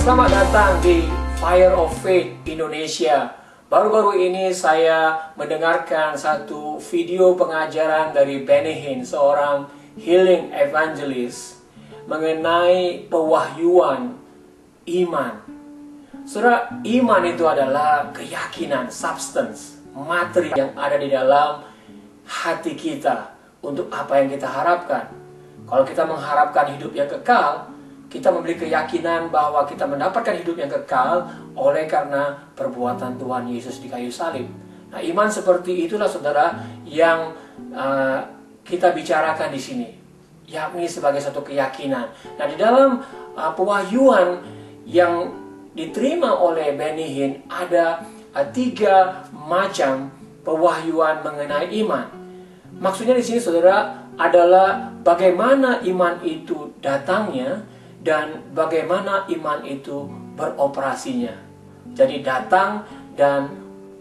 Selamat datang di Fire of Faith Indonesia. Baru-baru ini saya mendengarkan satu video pengajaran dari Benny Hinn, seorang healing evangelist, mengenai pewahyuan iman. Saudara, iman itu adalah keyakinan, substance, materi yang ada di dalam hati kita untuk apa yang kita harapkan. Kalau kita mengharapkan hidup yang kekal, kita memiliki keyakinan bahwa kita mendapatkan hidup yang kekal oleh karena perbuatan Tuhan Yesus di kayu salib. Nah, iman seperti itulah saudara yang kita bicarakan di sini, yakni sebagai satu keyakinan. Nah, di dalam pewahyuan yang diterima oleh Benny Hinn ada 3 macam pewahyuan mengenai iman. Maksudnya di sini saudara adalah bagaimana iman itu datangnya dan bagaimana iman itu beroperasinya. Jadi datang dan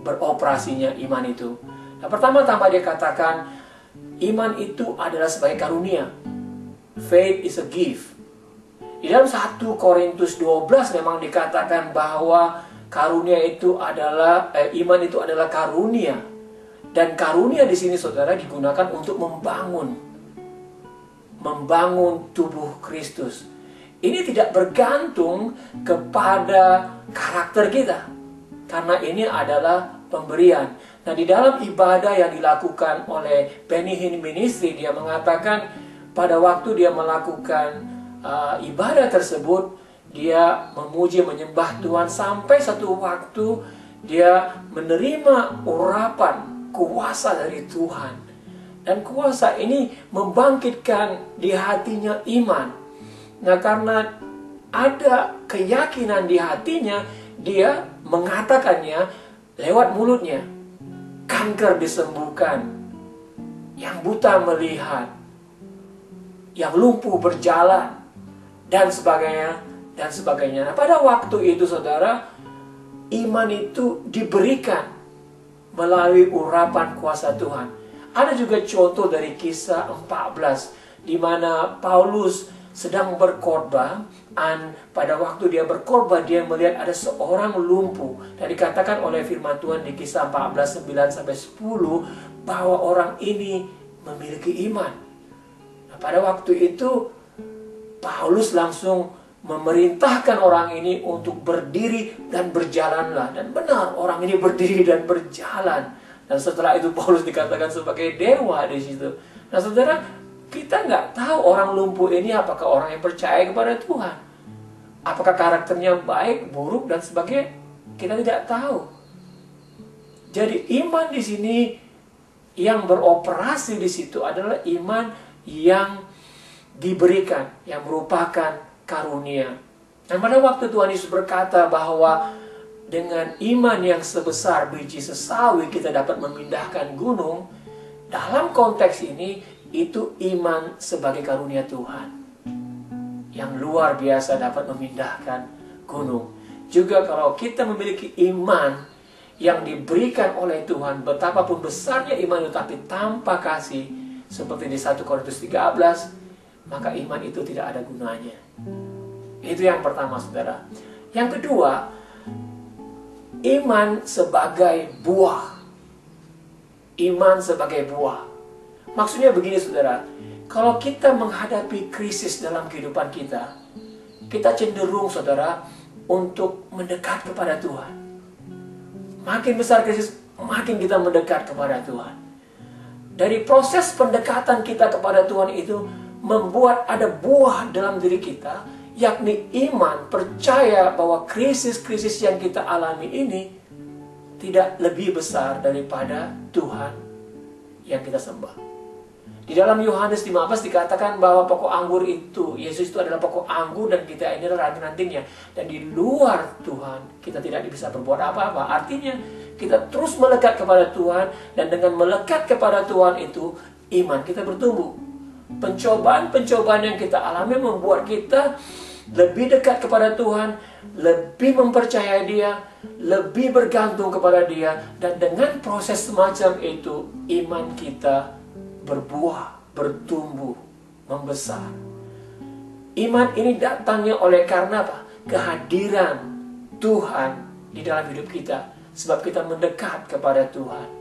beroperasinya iman itu. Nah, pertama-tama dia katakan iman itu adalah sebagai karunia. Faith is a gift. Di dalam 1 Korintus 12 memang dikatakan bahwa karunia itu adalah iman itu adalah karunia. Dan karunia di sini saudara digunakan untuk membangun tubuh Kristus. Ini tidak bergantung kepada karakter kita, karena ini adalah pemberian. Nah, di dalam ibadah yang dilakukan oleh Benny Hinn Ministry, dia mengatakan pada waktu dia melakukan ibadah tersebut, dia memuji menyembah Tuhan sampai satu waktu dia menerima urapan kuasa dari Tuhan. Dan kuasa ini membangkitkan di hatinya iman. Nah, karena ada keyakinan di hatinya, dia mengatakannya lewat mulutnya. Kanker disembuhkan, yang buta melihat, yang lumpuh berjalan, dan sebagainya, dan sebagainya. Nah, pada waktu itu saudara, iman itu diberikan melalui urapan kuasa Tuhan. Ada juga contoh dari Kisah 14, di mana Paulus sedang berkhotbah, dan pada waktu dia berkhotbah dia melihat ada seorang lumpuh. Dan dikatakan oleh firman Tuhan di Kisah 14, 9-10 bahwa orang ini memiliki iman. Nah, pada waktu itu Paulus langsung memerintahkan orang ini untuk berdiri dan berjalanlah. Dan benar, orang ini berdiri dan berjalan. Dan setelah itu Paulus dikatakan sebagai dewa di situ. Nah, saudara, kita nggak tahu orang lumpuh ini apakah orang yang percaya kepada Tuhan. Apakah karakternya baik, buruk, dan sebagainya. Kita tidak tahu. Jadi iman di sini yang beroperasi di situ adalah iman yang diberikan, yang merupakan karunia. Dan pada waktu Tuhan Yesus berkata bahwa dengan iman yang sebesar biji sesawi kita dapat memindahkan gunung, dalam konteks ini itu iman sebagai karunia Tuhan yang luar biasa dapat memindahkan gunung. Juga kalau kita memiliki iman yang diberikan oleh Tuhan, betapapun besarnya iman itu tapi tanpa kasih, seperti di 1 Korintus 13, maka iman itu tidak ada gunanya. Itu yang pertama saudara. Yang kedua, iman sebagai buah. Iman sebagai buah. Maksudnya begini saudara, kalau kita menghadapi krisis dalam kehidupan kita, kita cenderung saudara untuk mendekat kepada Tuhan. Makin besar krisis, makin kita mendekat kepada Tuhan. Dari proses pendekatan kita kepada Tuhan itu membuat ada buah dalam diri kita, yakni iman, percaya bahwa krisis-krisis yang kita alami ini tidak lebih besar daripada Tuhan yang kita sembah. Di dalam Yohanes 15 dikatakan bahwa pokok anggur itu, Yesus itu adalah pokok anggur dan kita ini adalah ranting-rantingnya. Dan di luar Tuhan kita tidak bisa berbuat apa-apa. Artinya kita terus melekat kepada Tuhan, dan dengan melekat kepada Tuhan itu iman kita bertumbuh. Pencobaan-pencobaan yang kita alami membuat kita lebih dekat kepada Tuhan, lebih mempercayai Dia, lebih bergantung kepada Dia. Dan dengan proses semacam itu iman kita berbuah, bertumbuh, membesar. Iman ini datangnya oleh karena apa? kehadiran Tuhan di dalam hidup kita, sebab kita mendekat kepada Tuhan.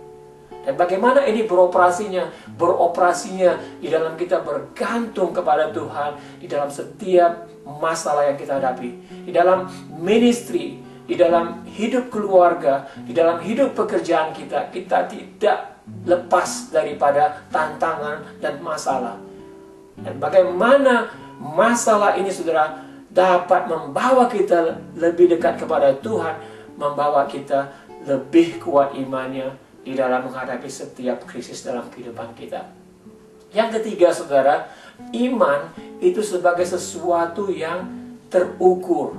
Dan bagaimana ini beroperasinya? Beroperasinya di dalam kita bergantung kepada Tuhan di dalam setiap masalah yang kita hadapi, di dalam ministry, di dalam hidup keluarga, di dalam hidup pekerjaan kita. Kita tidak lepas daripada tantangan dan masalah. Dan bagaimana masalah ini, saudara, dapat membawa kita lebih dekat kepada Tuhan, membawa kita lebih kuat imannya di dalam menghadapi setiap krisis dalam kehidupan kita. Yang ketiga, saudara, iman itu sebagai sesuatu yang terukur.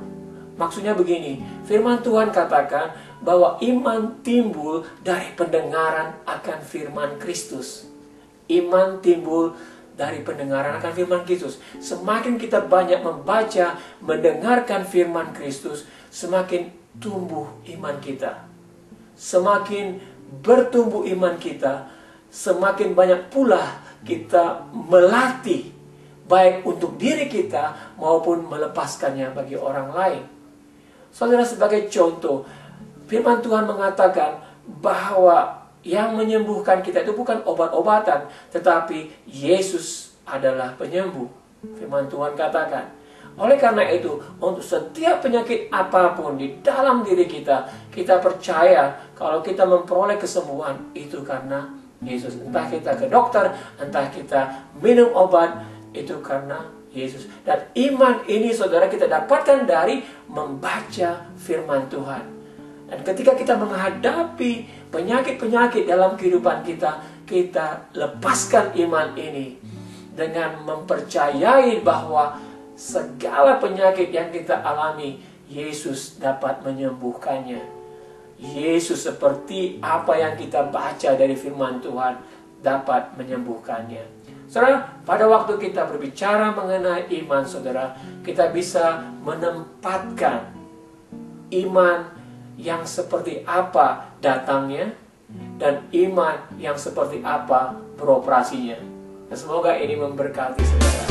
Maksudnya begini, firman Tuhan katakan bahwa iman timbul dari pendengaran akan firman Kristus. Iman timbul dari pendengaran akan firman Kristus. Semakin kita banyak membaca, mendengarkan firman Kristus, semakin tumbuh iman kita. Semakin bertumbuh iman kita, semakin banyak pula kita melatih, baik untuk diri kita maupun melepaskannya bagi orang lain. Saudara, sebagai contoh, firman Tuhan mengatakan bahwa yang menyembuhkan kita itu bukan obat-obatan, tetapi Yesus adalah penyembuh. Firman Tuhan katakan. Oleh karena itu, untuk setiap penyakit apapun di dalam diri kita, kita percaya kalau kita memperoleh kesembuhan itu karena Yesus. Entah kita ke dokter, entah kita minum obat, itu karena Yesus. Dan iman ini, saudara, kita dapatkan dari membaca firman Tuhan. Dan ketika kita menghadapi penyakit-penyakit dalam kehidupan kita, kita lepaskan iman ini dengan mempercayai bahwa segala penyakit yang kita alami, Yesus dapat menyembuhkannya. Yesus seperti apa yang kita baca dari firman Tuhan dapat menyembuhkannya. Saudara, pada waktu kita berbicara mengenai iman, saudara, kita bisa menempatkan iman yang seperti apa datangnya dan iman yang seperti apa beroperasinya. Dan semoga ini memberkati saudara.